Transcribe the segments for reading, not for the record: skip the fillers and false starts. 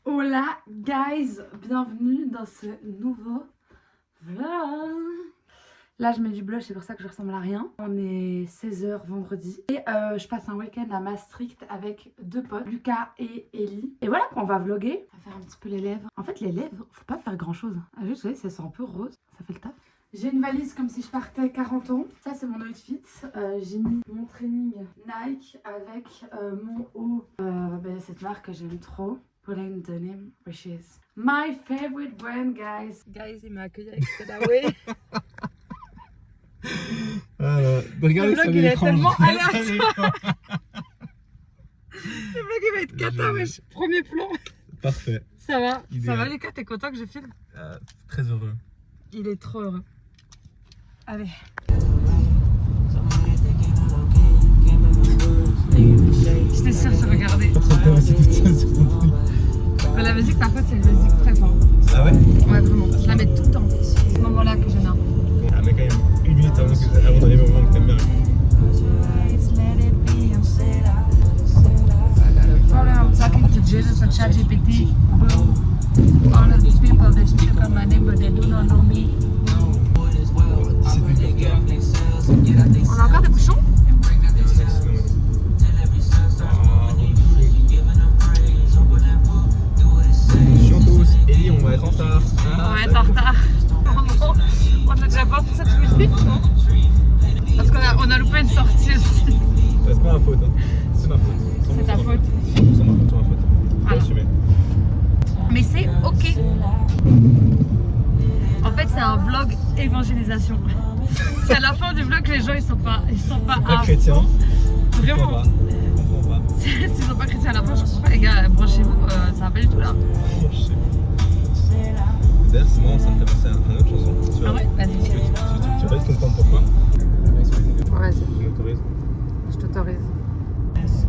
Hola guys, bienvenue dans ce nouveau vlog. Là je mets du blush, c'est pour ça que je ressemble à rien. On est 16h vendredi et je passe un week-end à Maastricht avec deux potes, Lucas et Ellie. Et voilà, on va vlogger. On va faire un petit peu les lèvres. En fait les lèvres, faut pas faire grand chose. Juste, vous voyez, ça sent un peu rose, ça fait le taf. J'ai une valise comme si je partais 40 ans. Ça c'est mon outfit. J'ai mis mon training Nike avec mon haut. Cette marque que j'aime trop. Pauline Denim, which is my favorite brand, guys. Guys, il m'a accueilli avec ce Dawei. Regardez, le vlog il est tellement aléatoire. Le vlog il va être cata, wesh. Premier plan. Parfait. Ça va, Idéal. ça va Lucas, t'es content que je filme? Très heureux. Il est trop heureux. Allez. J'étais sûre que je regardais. Mais la musique parfois c'est une musique très forte. Ah ouais? Ouais vraiment, je la mets tout le temps. C'est ce moment là que j'aime. Ah mais quand même, une minute avant d'aller au moment que t'aimes bien. I'm talking to Jesus and ChatGPT. All of these people, they speak on my name but they do not know me. On a encore des bouchons? Chantos, Ellie, on va être en retard. On va être en retard. On a déjà pas pour cette musique. Parce qu'on a loupé une sortie aussi. C'est pas ma faute, hein. C'est ma faute. C'est ta faute. C'est ma faute. Voilà. Assumé. Mais c'est ok. En fait, c'est un vlog évangélisation. C'est à la fin du vlog que les gens ils sont pas Pas chrétien. Vraiment. Je comprends pas. S'ils sont pas chrétiens à la fin, je comprends pas les gars, branchez-vous, ça va pas du tout là. Je sais. D'ailleurs, c'est marrant, ça me fait penser à une autre chanson. Ah ouais? Vas-y. Tu vas vite comprendre pourquoi. Vas-y, Tu m'autorises. je t'autorise. C'est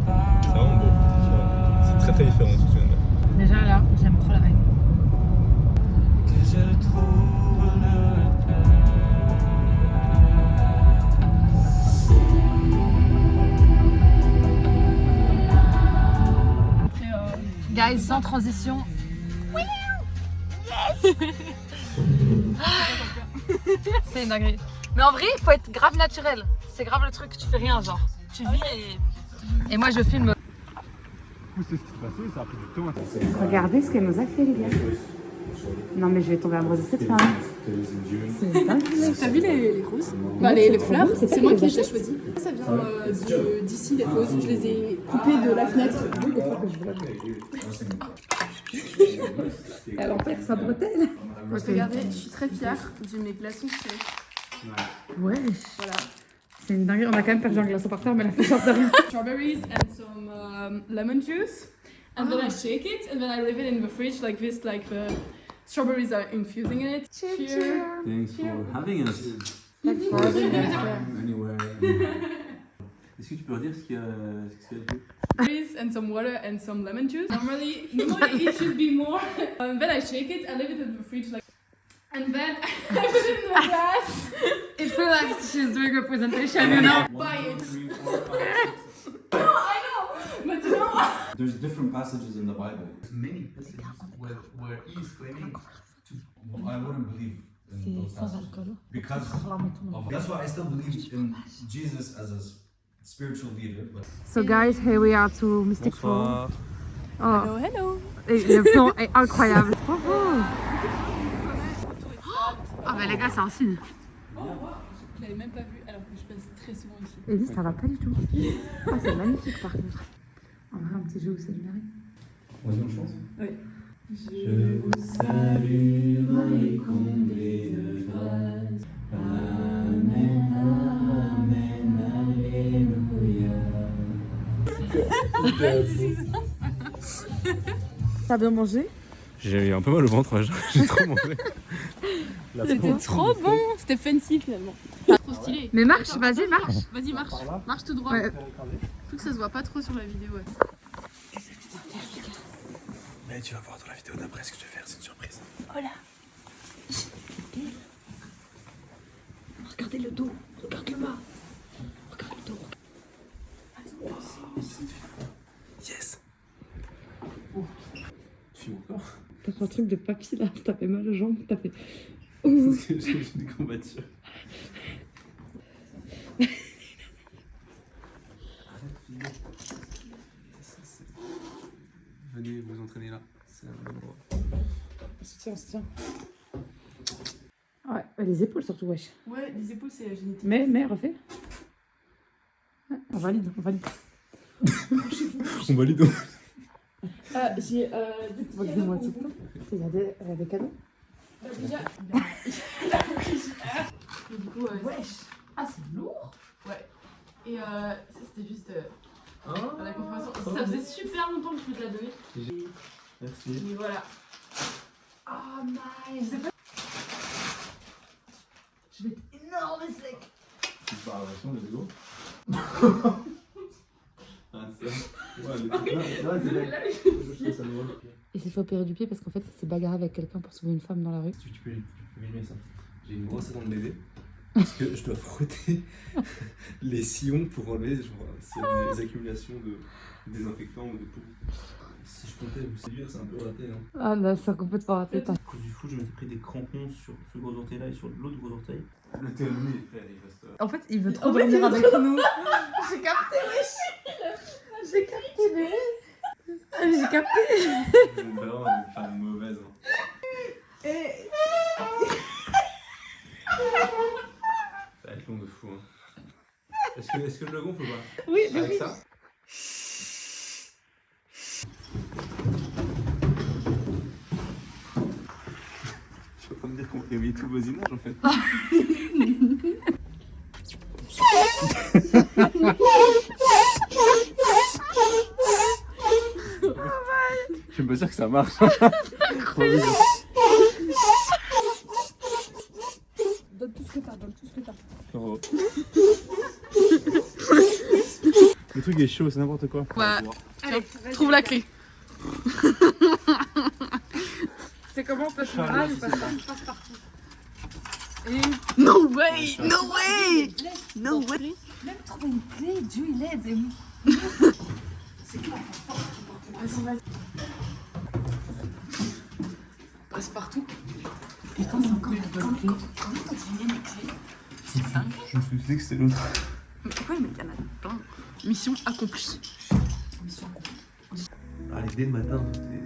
vraiment beau. C'est très très différent de ce que tu viens de dire. Déjà là, j'aime trop la vibe. Guys, sans transition. Yes. C'est une dinguerie. Mais en vrai, il faut être grave naturel. C'est grave le truc, tu fais rien genre. Tu vis et moi je filme. C'est ce qui s'est passé, ça a pris du temps. Regardez ce qu'elle nous a fait les gars. Non mais je vais tomber amoureuse de cette femme. C'est dingue. T'as vu les roses? Bah les fleurs, c'est moi qui les ai choisies. Ça vient d'ici les roses, je les ai coupées de la fenêtre. Elle en perd sa bretelle. Regardez, je suis très fière de mes glaçons sucrés. Ouais. Voilà. C'est une dinguerie. On a quand même perdu un glaçon par terre mais elle a fait genre de rien. Strawberries and some lemon juice. And then I shake it and then I leave it in the fridge like this, like the strawberries are infusing in it. Cheers. Thanks for having us anywhere. Est-ce que tu peux redire ce qu'il y a dessus? Strawberries and some water and some lemon juice. Normally it should be more. Then I shake it, I leave it in the fridge like. And then I put it in the glass. It feels like she's doing a presentation, you know. Buy it. 1, 2, 3, 4, 5, 6. No, I know, but you know. There's different passages in the Bible. Many passages where he is claiming to. Well, I wouldn't believe in those passages because of, that's why I still believe in Jesus as a spiritual leader. But So guys, here we are to Mystic Falls. Hello, hello. Et le plan est incroyable. Oh, oh. Ah bah les gars, c'est un signe. Je l'avais même pas vu alors que je passe très souvent ici. Ellie, ça va pas du tout. Ah, c'est magnifique par contre. On va un petit jeu où c'est générique. On dit une chance. Oui. je vous salue, Marie comblée de grâce. Amen, amen, alléluia. T'as bien mangé? J'ai eu un peu mal au ventre, j'ai trop mangé. C'était trop bon. C'était fancy finalement. Trop stylé. Mais marche, vas-y, marche. Vas-y, marche. Marche tout droit. Ouais. Faut que ça se voit pas trop sur la vidéo. Ouais. Mais tu vas voir dans la vidéo d'après ce que je vais faire, c'est une surprise. Oh là. Regardez le dos. Regarde le bas. Regarde le dos. Yes. Oh. Tu filmes encore? T'as fait un truc de papy là. T'as fait mal aux jambes. T'as fait. Parce que j'ai des courbatures. Venez vous entraîner là. C'est un bon endroit. On se tient. Ouais, les épaules surtout, wesh. Ouais, les épaules, c'est génétique. Mais refais. Ouais, on valide. On valide. J'ai Moi, dis-moi TikTok. Il y a des cadeaux. déjà, il a pris cher. Et du coup, Wesh. Ah, c'est lourd. ouais. Et ça, c'était juste à la confirmation. Ça faisait super longtemps que je peux te la donner. Merci. Mais voilà. Oh, nice. Je vais être énorme et sec. C'est par la version, let's go. Ah, ça. Ouais, mais là, c'est là. Ça me va. Il s'est fait opérer du pied parce qu'en fait, il s'est bagarré avec quelqu'un pour sauver une femme dans la rue. Tu peux filmer ça. J'ai une brosse à dents de bébé. Parce que je dois frotter les sillons pour enlever s'il y a des accumulations de désinfectants ou de poux. Si je comptais vous séduire, c'est un peu raté. Hein. Ah là, c'est complètement raté. À cause du fou, je m'étais pris des crampons sur ce gros orteil là et sur l'autre gros orteil. Le théonomie, frère, il reste. En fait, il veut trop dormir avec nous. J'ai capté, wesh. J'ai capté, mais. J'ai capté. Vous êtes vraiment une femme mauvaise. Hein. Ça va être long de fou. Hein. Est-ce que je le gonfle ou pas? Oui, Avec oui. ça? Tu vas pas me dire qu'on réveille tout le voisinage en fait. Je suis pas sûr que ça marche. Donne tout ce que t'as, Oh. Le truc est chaud, c'est n'importe quoi. Ouais. Allez, trouve la clé. C'est comment on peut se faire ou passe partout. Et. No way! No way! No way! Même trouver une clé, Dieu il aide. C'est quoi? Vas-y. Passe partout. Putain, c'est encore la bonne clé. Comment t'as deviné les clés? Je me suis dit que c'était l'autre. Ouais, mais il y en a plein. Mission accomplie. Allez, dès le matin, c'était.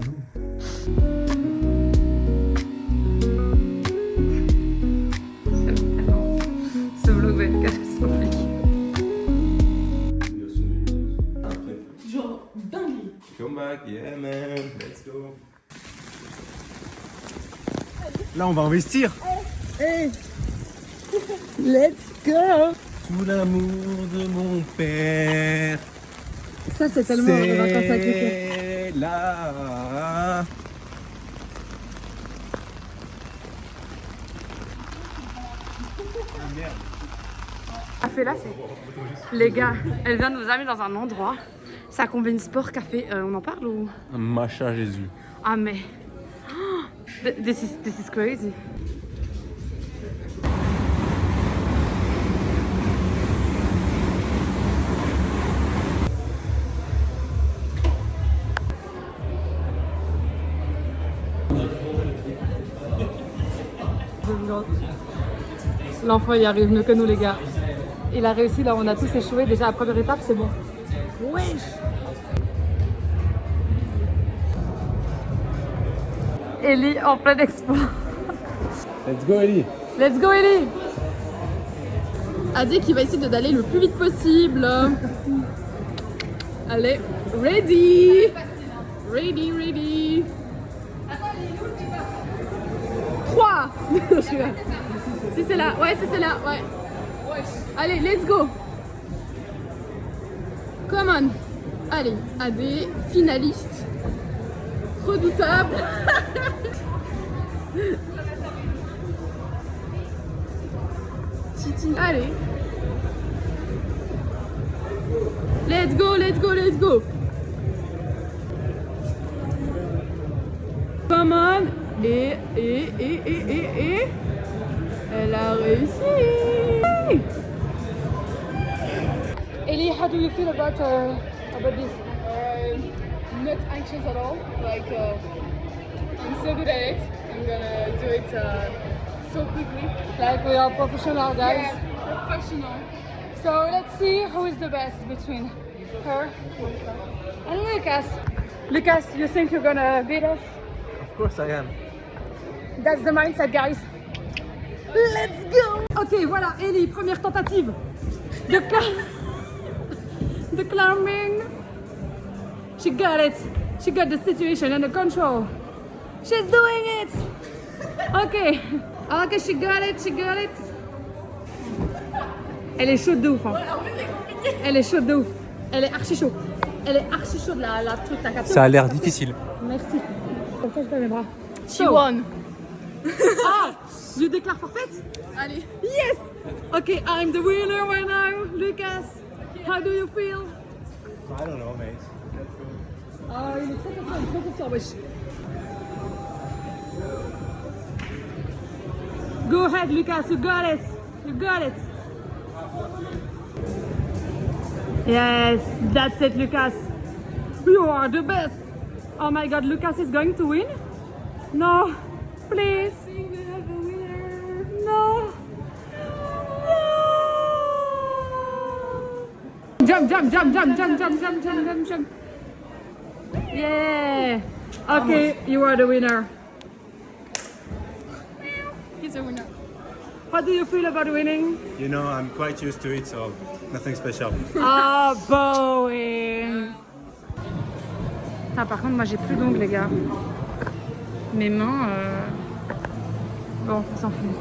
Non. Ce vlog va être catastrophique. Genre dingue. Come back, yeah man, let's go. Là, on va investir. Hey. Let's go. Tout l'amour de mon père. Ça, c'est tellement les vacances avec les clés. C'est là. A fait là, c'est. Les gars, elle vient de nous amener dans un endroit. Ça combine sport, café. On en parle ou? Un matcha Jésus. Ah, mais. Oh, this is crazy. L'enfant il arrive mieux que nous les gars. Il a réussi là, on a tous échoué. Déjà la première étape c'est bon. Wesh. Ellie en plein expo. Let's go, Ellie. Let's go Ellie. A dit qu'il va essayer d'aller le plus vite possible. Allez, ready. Ready, ready. 3. Si c'est là, ouais, si c'est là, ouais. Allez, let's go. Come on. Allez, AD, finaliste. Redoutable. Titi, allez. Let's go, let's go, let's go. Come on. Et. Elle a réussi. Ellie, how do you feel about this? Not anxious at all. Like I'm so good at it. I'm gonna do it so quickly. Like we are professional guys. Yeah, professional. So let's see who is the best between her and Lucas. Lucas, you think you're gonna beat us? Of course I am. That's the mindset, guys. Let's go. Ok, voilà, Ellie, première tentative de climbing. She got it. She got the situation under control. She's doing it. Ok. Ok, she got it. She got it. Elle est chaude de ouf. Hein. Elle est chaude de ouf. Elle est archi chaude. Elle est archi chaude la truc. T'as capté? Ça a l'air difficile. Merci. Comme ça, je fais mes bras. She won. Ah, je déclare forfaite. Allez. Yes. Okay, I'm the winner right now, Lucas. How do you feel? I don't know, mate. Ah, il est trop confiant, wesh. Go ahead, Lucas. You got it. You got it. Yes, that's it, Lucas. You are the best. Oh my God, Lucas is going to win? No, please. No. Jump, jump, jump, jump, jump, jump, jump, jump, jump, jump. Yeah. Okay, you are the winner. He's a winner. How do you feel about winning? You know, I'm quite used to it, so nothing special. Ah, Boeing. Ah, par contre, moi j'ai plus d'ongles, les gars. Mes mains, bon, on s'en fout.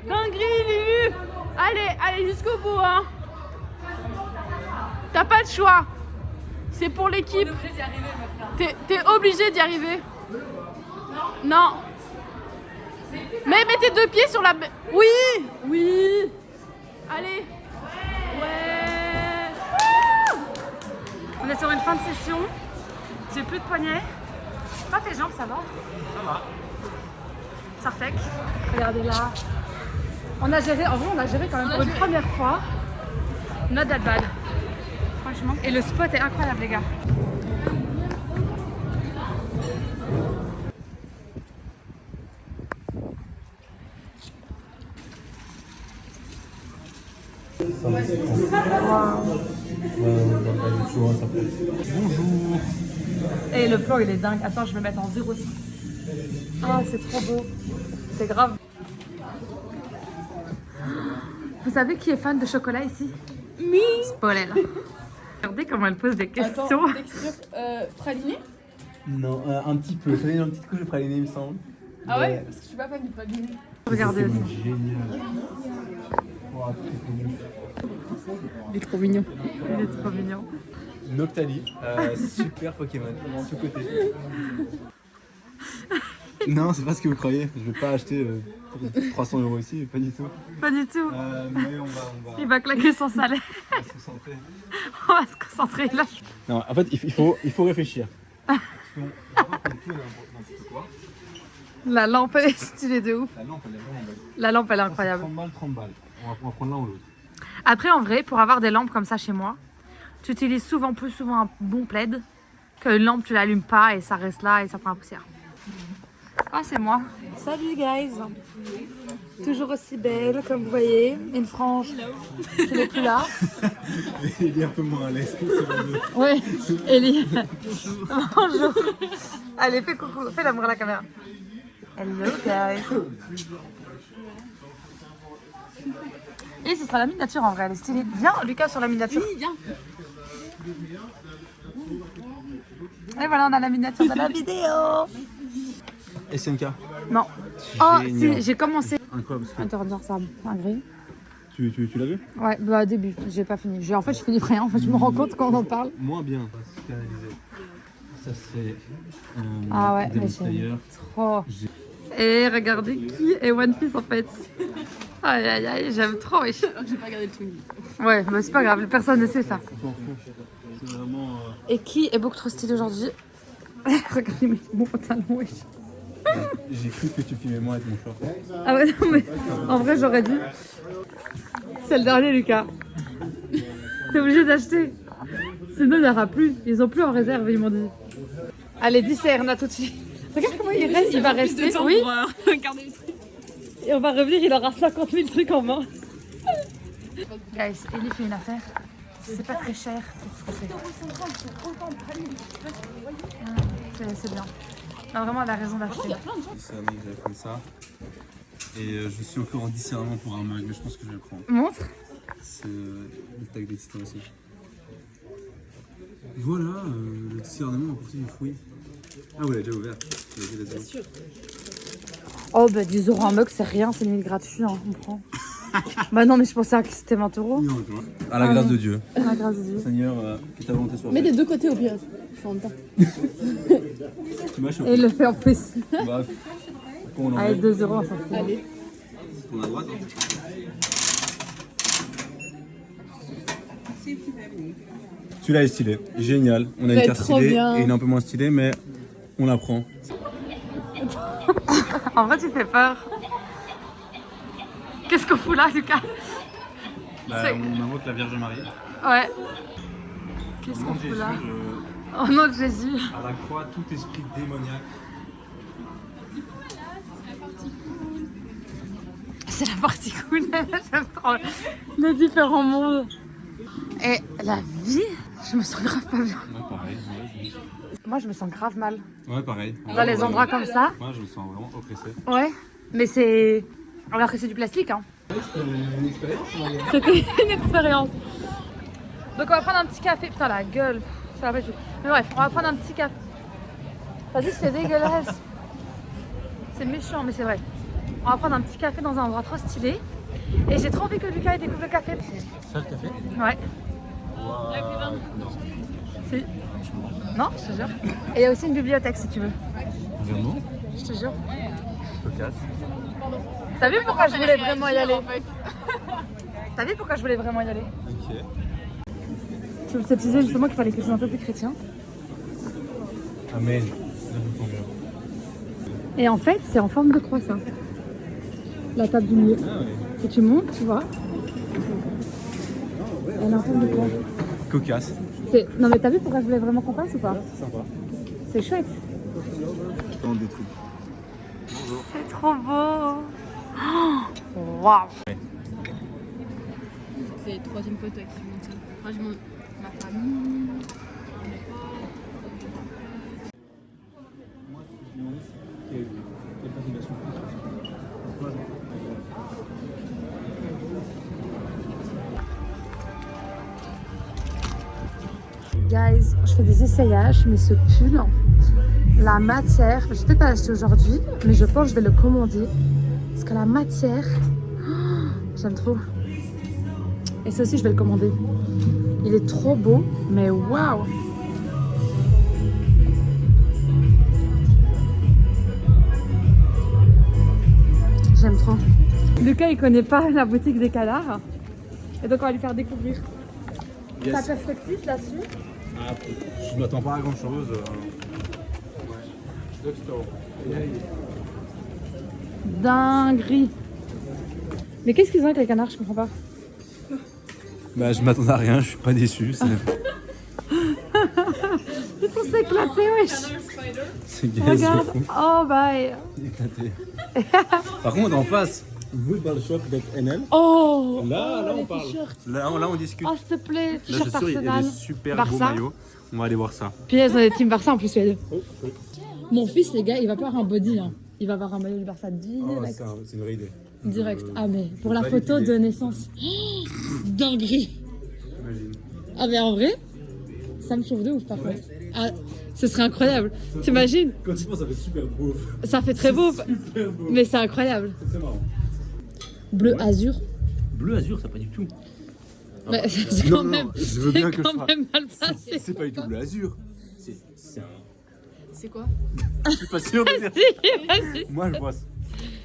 Dinguerie, il est eu. Allez jusqu'au bout, hein. T'as pas le choix. C'est pour l'équipe. T'es obligé d'y arriver. Non. Mais mets tes deux pieds sur la... Oui. Oui. Allez. Ouais. On est sur une fin de session. J'ai plus de poignets. Pas tes jambes, ça va? Ça va. Sartec. Regardez là. On a géré, en vrai, on a géré quand même pour une première fois. Not that bad. Franchement. Et le spot est incroyable, les gars. Bonjour. Et le plan il est dingue. Attends, je vais mettre en 0,5. Ah, c'est trop beau. C'est grave. Vous savez qui est fan de chocolat ici? Me. Paulelle. Regardez comment elle pose des questions. Attends, texture praliné. Non, un petit peu. J'avais une petite couche de praliné, il me semble. Ah ouais, parce que je suis pas fan du praliné. Regardez aussi. Génial. Il est trop mignon. Il est trop mignon. Noctali, super Pokémon, sous-côté. Non, c'est pas ce que vous croyez. Je vais pas acheter pour 300 € ici, pas du tout. Pas du tout. Mais on va Il va claquer son salaire. se concentrer. On va se concentrer là. Non, en fait, il faut réfléchir. Parce qu'on va pas prendre tout n'importe quoi. La lampe elle est stylée de ouf. La lampe, elle est vraiment belle. La lampe elle est incroyable. 30 balles. On va prendre l'un ou l'autre. Après, en vrai, pour avoir des lampes comme ça chez moi, tu utilises plus souvent un bon plaid que une lampe, tu l'allumes pas et ça reste là et ça prend la poussière. Ah, c'est moi. Salut, guys. Toujours aussi belle, comme vous voyez. Une frange qui n'est plus là. Il est un peu moins à l'aise. Oui, Ellie. Bonjour. Allez, fais coucou. Fais l'amour à la caméra. Hello, guys. Et ce sera la miniature en vrai, elle est stylée. Viens, Lucas, sur la miniature. Oui, viens. Et voilà, on a la miniature de la vidéo. SNK. Non. Oh, Génial. si, j'ai commencé. Incroyable. Attends, regarde ça, un gris. Tu l'as vu? Ouais, bah au début, j'ai pas fini. En fait, je finis rien, en fait, je me rends compte quand on en parle. Moins bien. Canalisé. Ça serait Ah ouais, Demon mais Slayer. j'aime trop. Et regardez qui est One Piece en fait. Aïe aïe aïe, j'aime trop. J'ai pas regardé le film. Ouais, mais c'est pas grave, personne ne sait ça. On s'en fout. C'est vraiment. Et qui est beaucoup trop stylé aujourd'hui? Regardez mon pantalon, wesh. J'ai cru que tu filmais moi avec mon short. Ah ouais, non, mais en vrai, j'aurais dû. C'est le dernier, Lucas. T'es obligé d'acheter. Sinon, il n'y aura plus. Ils ont plus en réserve, ils m'ont dit. Allez, dessert, on a tout de suite. Regarde comment il reste, il va rester. Oui. Regarder les trucs. Et on va revenir, il aura 50 000 trucs en main. Guys, Ellie fait une affaire. C'est pas très cher. Qu'est-ce que c'est? C'est bien. Non, vraiment, elle a raison d'acheter. C'est un mec qui a fait ça. Et je suis encore en discernement pour un mug, mais je pense que je vais le prendre. Montre. C'est le tag des titans aussi. Voilà, le discernement a porté du fruit. Ah ouais, elle est déjà ouverte. Bien sûr. Oh bah 10 € un mug, c'est rien, c'est limite gratuit, hein, on prend. Bah non, mais je pensais que c'était 20 €. À la grâce de Dieu. À la grâce de Dieu. Seigneur, que ta volonté soit Mets faite. des deux côtés au pire. Je fais en même temps. Tu m'as Et chopé. il le fait en plus. Bah, on Allez, l'enlève. 2 €, on s'en fout. Allez. On a droite. Celui-là est stylé, génial. On a une Ouais, carte trop stylée bien. et une un peu moins stylée, mais on la prend. En vrai, tu fais peur. Qu'est-ce qu'on fout là, Lucas? C'est- On invoque la Vierge Marie. Ouais. Qu'est-ce qu'on fout là? Au nom de Jésus. À la croix, tout esprit démoniaque. C'est la partie cool. J'aime trop les différents mondes. Et la vie, je me sens grave pas bien. Ouais, pareil. Moi, je me sens grave mal. Ouais, pareil. Dans les endroits comme ça. Moi, je me sens vraiment oppressé. Ouais. Mais c'est. Alors que c'est du plastique, hein. C'était une expérience. C'était une expérience. Donc on va prendre un petit café. Putain la gueule, ça va pas du tout. Mais bref, on va prendre un petit café. T'as dit que c'était dégueulasse. C'est méchant mais c'est vrai. On va prendre un petit café dans un endroit trop stylé. Et j'ai trop envie que Lucas ait découvre le café. Ça, le café? Ouais. Non. Si. Non, je te jure. Et il y a aussi une bibliothèque si tu veux. Vraiment? Je te jure. Cocasse. T'as vu pourquoi je voulais vraiment y aller? T'as vu pourquoi je voulais vraiment y aller? Ok. Je te disais justement qu'il fallait que je sois un peu plus chrétien. Amen. Là, je me sens mieux. Et en fait, c'est en forme de croix ça. La table du milieu. Ah ouais. Si tu montes, tu vois. Elle est en forme de croix. Cocasse. Non mais t'as vu pourquoi je voulais vraiment qu'on passe ou pas? C'est sympa. C'est chouette. Dans des trucs. C'est trop beau. Waouh. C'est le troisième pote qui monte ça. Enfin, je monte ma famille. Guys, je fais des essayages, mais ce pull, la matière, je vais peut-être pas l'acheter aujourd'hui, mais je pense que je vais le commander. Parce que la matière, j'aime trop. Et ça aussi, je vais le commander. Il est trop beau, mais waouh! J'aime trop. Lucas, il connaît pas la boutique des canards. Et donc, on va lui faire découvrir. Ta perspective là-dessus? Ah, je m'attends pas à grand chose. Dinguerie. Mais qu'est-ce qu'ils ont avec les canards? Je comprends pas. Bah, je m'attends à rien, je suis pas déçu. Ils sont éclatés, wesh. C'est gaz de Regarde. fou. Oh, bye. Éclaté. Par contre, en face, Football Shop NL. Oh. Là, les on parle. t-shirts. Là, on discute. Oh, s'il te plaît, Là, je t-shirt suis sûr, il y a Arsenal. des super Barça. beaux maillots. On va aller voir ça. Puis elles ont des teams Barça en plus, les deux. Mon fils, les gars, il va pas avoir un body. Hein. Il va avoir un maillot du Barça direct. C'est une vraie idée. Direct. Ah, mais pour la Valide photo idée. de naissance. Oh, dinguerie. Imagine. Ah, mais en vrai, ça me chauffe de ouf par contre. Ah, ce serait incroyable. T'imagines? Quand tu penses, ça fait super beau. Ça fait très beau, Super beau. mais c'est incroyable. C'est très marrant. Bleu azur. Bleu azur, ça pas du tout. Mais c'est Non, quand non, même, je veux bien c'est que je quand fasse. même mal passé. C'est pas du tout bleu azur. C'est un. C'est quoi? Je suis pas sûr de dire. Si, vas-y. Moi, je vois. C'est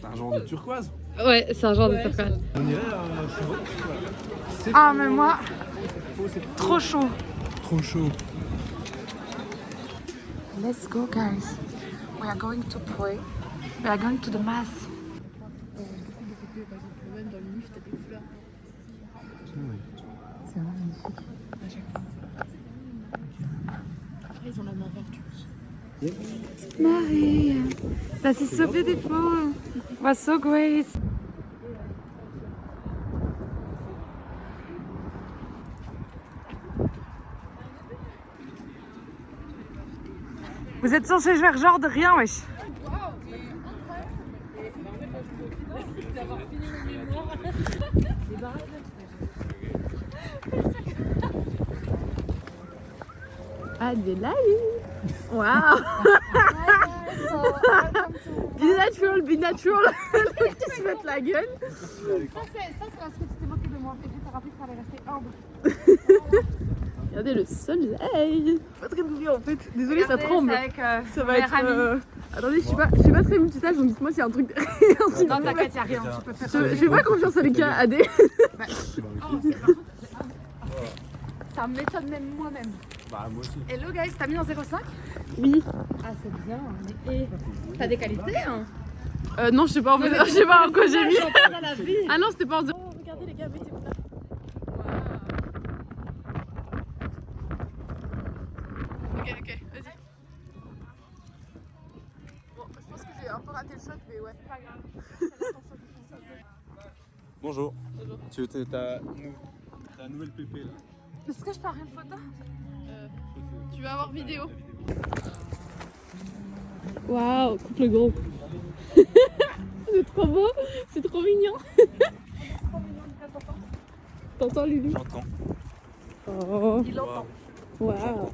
un genre de turquoise. Ouais, c'est un genre de surprise. On irait chevaux. Ah, mais moi, trop chaud. Trop chaud. Let's go, guys. We are going to pray. We are going to the mass. C'est vraiment magnifique. Après, ils ont la main verte. Marie, that is so beautiful. It was so great. Vous êtes censé faire genre de rien, wesh. Adelaide. Wow. Be natural. Qui se mettent la gueule. Ça, c'est parce que tu t'es moqué de moi. Et je t'ai rappelé qu'il fallait rester humble. Regardez le soleil. Pas très douillé en fait. Désolée, ça tremble. Ça va être. Attendez, je suis pas très multitâche, donc dites-moi s'il y a un truc. Non, t'inquiète, y'a rien. Tu peux faire Je fais pas confiance à Lucas, AD. Ça m'étonne même moi-même. Bah, moi aussi. Hello guys, t'as mis en 0,5? Oui. Ah, c'est bien. Mais t'as des qualités, hein? Non, je sais pas en fait. Je sais pas en quoi j'ai mis. Dans la vie. Ah non, c'était pas en 0. Oh, regardez les gars, mettez-vous là. Ok, vas-y. Bon, je pense que j'ai un peu raté le shot, mais ouais. C'est pas grave. Bonjour. Tu veux ta nouvelle pépé là? Est-ce que je pars une photo? Tu vas avoir vidéo. Waouh, coupe le gros. C'est trop beau, c'est trop mignon. T'entends Lulu? J'entends. Oh. Il l'entend. Waouh.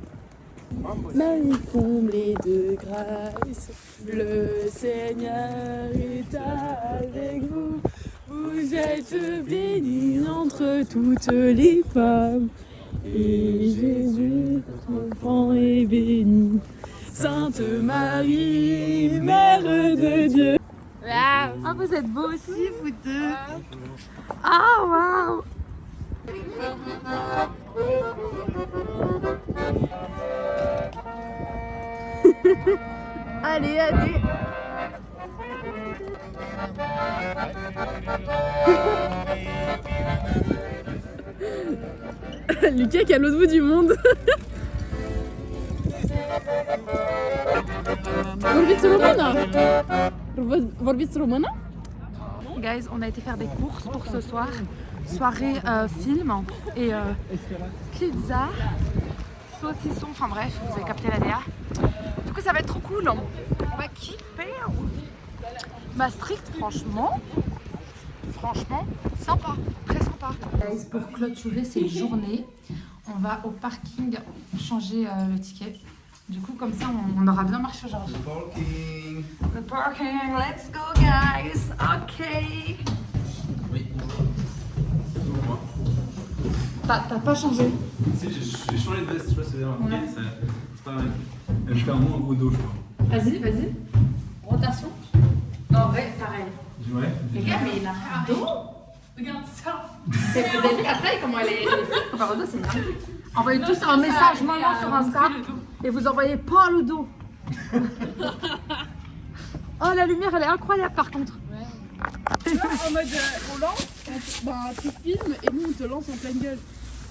Marie comblée de grâce, le Seigneur est avec vous. Vous êtes bénie entre toutes les femmes. Et Jésus, votre enfant, est béni. Sainte Marie, Mère de Dieu. Waouh. Ah, vous êtes beaux aussi, vous deux. Ah, waouh. Allez, allez. Lucas qui est à l'autre bout du monde. Guys, on a été faire des courses pour ce soir. Soirée film et pizza, saucisson, enfin bref, vous avez capté la DA. Du coup, ça va être trop cool. On va kiffer. Maastricht, franchement, sympa, très sympa. Guys, pour clôturer cette journée, on va au parking changer le ticket. Du coup, comme ça, on aura bien marché aujourd'hui. Parking. Le parking, let's go guys. Ok. Oui, bonjour. Moi. T'as pas changé? Si, j'ai changé de veste, tu vois, c'est bien. Ouais. C'est pas mal. Elle me fait un moins gros dos, je crois. Vas-y. Rotation. Non, en vrai, pareil. Ouais. Les gars, mais il a un dos. Regarde ça. Vous avez vu la taille, comment elle est comparée au dos, c'est dingue. Envoyez tous un message maintenant sur Insta et vous envoyez pas le dos. Oh, la lumière, elle est incroyable par contre. En mode, on lance, tu filmes et nous on te lance en pleine gueule.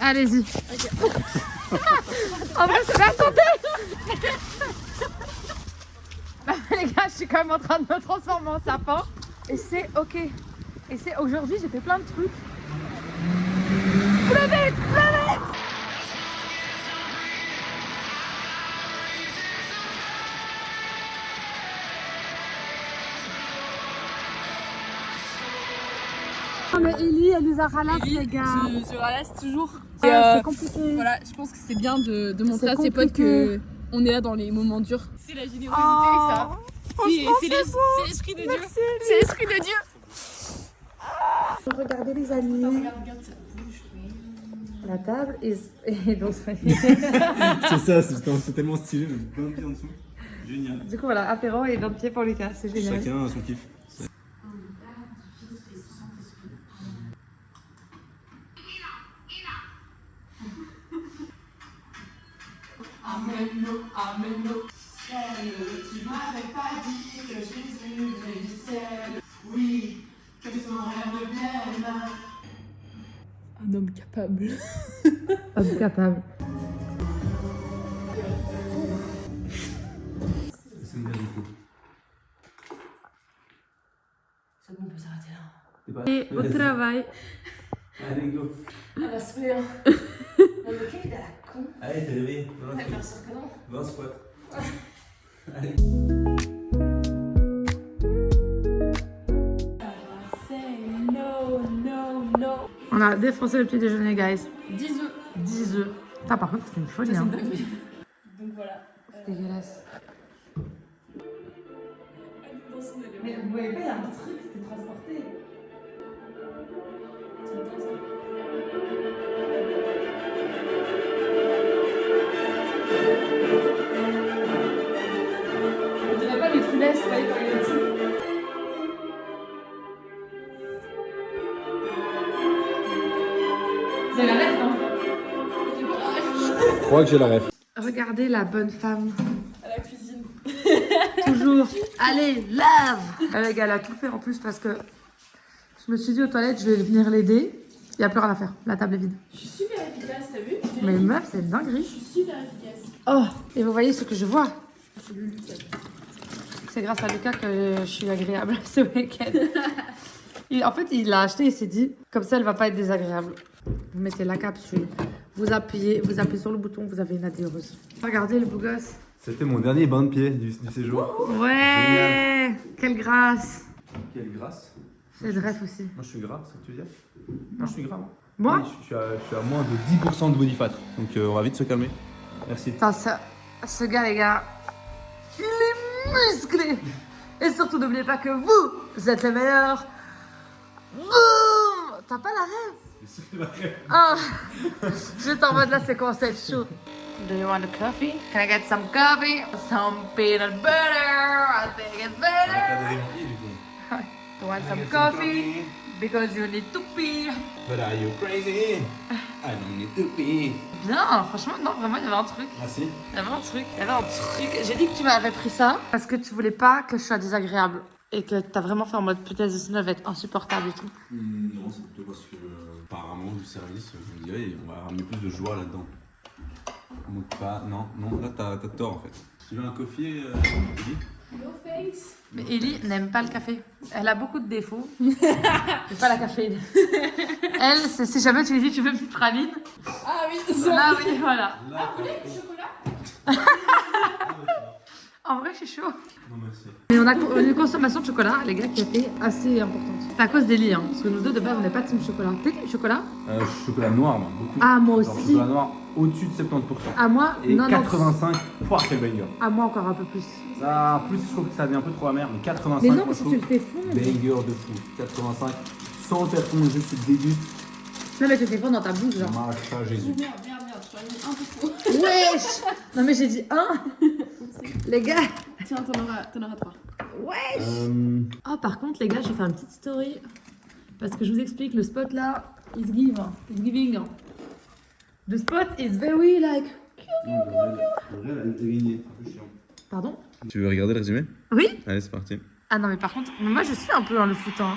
Allez-y. Okay. En vrai, c'est bien tenté. Les gars, je suis quand même en train de me transformer en sapin. Et c'est ok. Et c'est aujourd'hui, j'ai fait plein de trucs. Plus vite. Non mais Ellie, elle nous a ralasse les gars. Je ralasse toujours. C'est compliqué. Voilà, je pense que c'est bien de montrer à ses potes que on est là dans les moments durs. C'est la générosité, ça. C'est l'esprit de Dieu. C'est l'esprit de Dieu. Regardez les amis. La table est donc. C'est ça, c'est tellement stylé, mais plein de pieds en dessous. Génial. Du coup voilà, apéro et 20 pieds pour Lucas, c'est génial. Chacun a son kiff. Amène-nous, amène-nous. Tu m'avais pas dit que Jésus venait du ciel. Oui, que son rêve vienne. Un homme capable. Homme capable. C'est bien du coup. C'est bon, on peut s'arrêter là. C'est pas... Et au travail. Allez, go. Elle va se faire. Non, mais quelle idée à la con. Allez, t'es réveillé. Bien sûr que non. 20 squats. Allez. On a défoncé le petit déjeuner, guys. 10 œufs. 10 œufs. Putain, par contre, c'était une folie. Hein. Donc voilà. C'est dégueulasse. Mais vous voyez pas, il y a un truc qui était transporté. On dirait pas les funestes, vous voyez, quand il est petit. Vous avez la ref, non? Je crois que j'ai la ref. Regardez la bonne femme. À la cuisine. Toujours. Allez, lave. Les gars, elle a tout fait en plus parce que je me suis dit aux toilettes, je vais venir l'aider. Il n'y a plus rien à faire. La table est vide. Je suis super efficace, t'as vu? Mais meuf, c'est une Je dinguerie. suis super efficace. Oh, et vous voyez ce que je vois? C'est le Lucas. C'est grâce à Lucas que je suis agréable ce week-end. En fait, il l'a acheté et s'est dit, comme ça, elle va pas être désagréable. Vous mettez la capsule, vous appuyez sur le bouton, vous avez une adhéreuse. Regardez le beau gosse. C'était mon dernier bain de pied du séjour. Ouais, quelle grâce. Quelle grâce. C'est de rêve aussi. Moi je suis gras, c'est ce que tu veux dire? Moi je suis gras. Moi? Oui, je suis à moins de 10% de body fat. Donc on va vite se calmer. Merci. Putain, ce gars, les gars, il est musclé. Et surtout, n'oubliez pas que vous êtes les meilleurs. Boum! T'as pas la rêve? Ah, j'étais en mode là, c'est quoi cette chaud? Do you want a coffee? Can I get some coffee? Some peanut butter? I think it's better. You want some coffee? Because you need to pee. But are you crazy? I don't need to pee. Bien, franchement, non, vraiment, il y avait un truc. Merci. Il y avait un truc. Il y avait un truc. J'ai dit que tu m'avais pris ça parce que tu voulais pas que je sois désagréable. Et que t'as vraiment fait en mode putain, ce va être insupportable et tout. Non, c'est plutôt parce que apparemment du service, je me dirais, on va ramener plus de joie là-dedans. Donc pas, non, là t'as tort en fait. Tu veux un coffee, Ellie? No thanks. Mais Ellie n'aime pas le café. Elle a beaucoup de défauts. C'est pas la caféine. Elle, c'est si jamais tu lui dis tu veux une petite praline. Ah oui, ça. Là, oui, voilà. Ah, vous voulez du chocolat? En vrai, je suis chaud. Non, merci. Mais on a une consommation de chocolat, les gars, qui a été assez importante. C'est à cause d'Ellie, hein. Parce que nous deux, de base, on n'est pas team chocolat. T'es team chocolat? Chocolat noir, moi, beaucoup. Ah, moi Genre, aussi. chocolat noir au-dessus de 70%. À moi, Et non, 85, poire quel banger. À moi, encore un peu plus. Ça, en plus, je trouve que ça devient un peu trop amer, mais 85, Mais non, moi, mais je si trouve tu le fais fondre. banger de fou. 85, sans le faire fondre, juste tu te dégustes. Non, mais tu le fais fondre dans ta bouche, genre. Marche à Jésus. Merde, je t'en ai mis un peu trop. Wesh! Non, mais j'ai dit un. Les gars. Tiens, t'en auras 3. Wesh! Oh, par contre, les gars, je vais faire une petite story. Parce que je vous explique, le spot là, is giving. The spot is very like. Pardon? Tu veux regarder le résumé? Oui? Allez, c'est parti. Ah non, mais par contre, moi je suis un peu dans le foot. Hein.